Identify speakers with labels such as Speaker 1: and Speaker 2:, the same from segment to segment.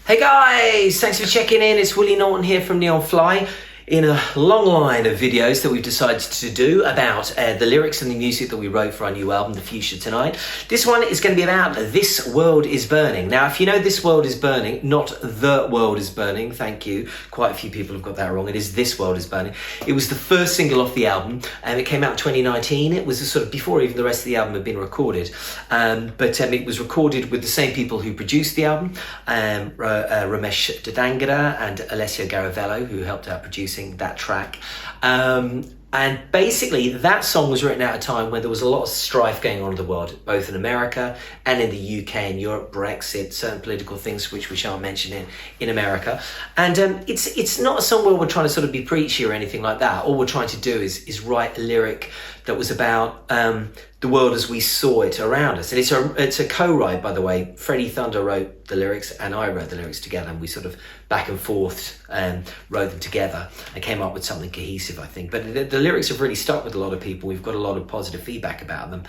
Speaker 1: Hey guys, thanks for checking in. It's Willie Norton here from Neon Fly in a long line of videos that we've decided to do about the lyrics and the music that we wrote for our new album, The Future Tonight. This one is going to be about This World Is Burning. Now, if you know This World Is Burning, not The World Is Burning, thank you. Quite a few people have got that wrong. It is This World Is Burning. It was the first single off the album, and it came out in 2019. It was sort of before even the rest of the album had been recorded. But it was recorded with the same people who produced the album, Ramesh Dodangada and Alessio Garavello, who helped out producing that track. And basically that song was written at a time when there was a lot of strife going on in the world, both in America and in the UK and Europe, Brexit, certain political things which we shan't mention in America. And it's not a song where we're trying to sort of be preachy or anything like that. All we're trying to do is write a lyric that was about the world as we saw it around us. And it's a co-write, by the way. Freddie Thunder wrote the lyrics and I wrote the lyrics together, and we sort of back and forth wrote them together and came up with something cohesive, I think. But the lyrics have really stuck with a lot of people. We've got a lot of positive feedback about them.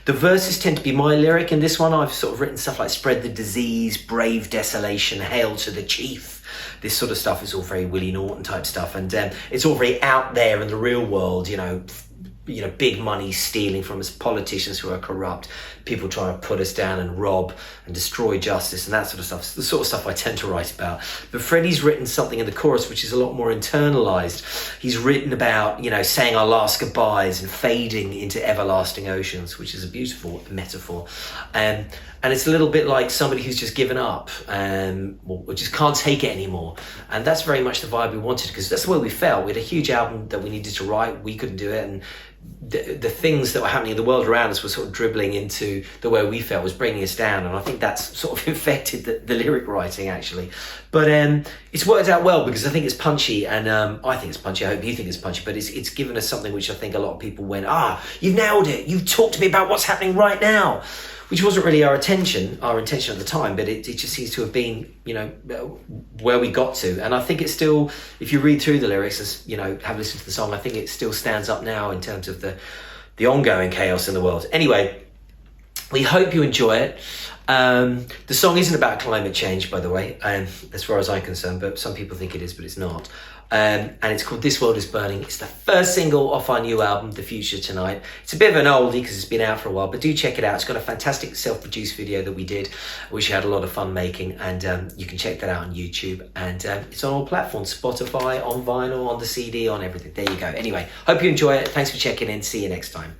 Speaker 1: The verses tend to be my lyric. In this one, I've sort of written stuff like spread the disease, brave desolation, hail to the chief. This sort of stuff is all very Willie Norton type stuff. And it's all very out there in the real world, you know, big money stealing from us, politicians who are corrupt, people trying to put us down and rob and destroy justice and that sort of stuff. It's the sort of stuff I tend to write about. But Freddie's written something in the chorus which is a lot more internalized. He's written about, saying our last goodbyes and fading into everlasting oceans, which is a beautiful metaphor. And it's a little bit like somebody who's just given up or just can't take it anymore. And that's very much the vibe we wanted, because that's the way we felt. We had a huge album that we needed to write. We couldn't do it. And the things that were happening in the world around us were sort of dribbling into the way we felt, was bringing us down. And I think that's sort of infected the lyric writing, actually. But it's worked out well, because I think it's punchy, and I think it's punchy. I hope you think it's punchy, but it's given us something which I think a lot of people went, you've nailed it. You've talked to me about what's happening right now. Which wasn't really our intention at the time, but it just seems to have been, where we got to. And I think it's still, if you read through the lyrics, have listened to the song, I think it still stands up now in terms of the ongoing chaos in the world. Anyway, we hope you enjoy it. The song isn't about climate change, by the way, as far as I'm concerned, but some people think it is, but it's not. And it's called This World Is Burning. It's the first single off our new album, The Future Tonight. It's a bit of an oldie because it's been out for a while, but do check it out. It's got a fantastic self-produced video that we did, which we had a lot of fun making, and you can check that out on YouTube. And it's on all platforms, Spotify, on vinyl, on the CD, on everything. There you go. Anyway, hope you enjoy it. Thanks for checking in. See you next time.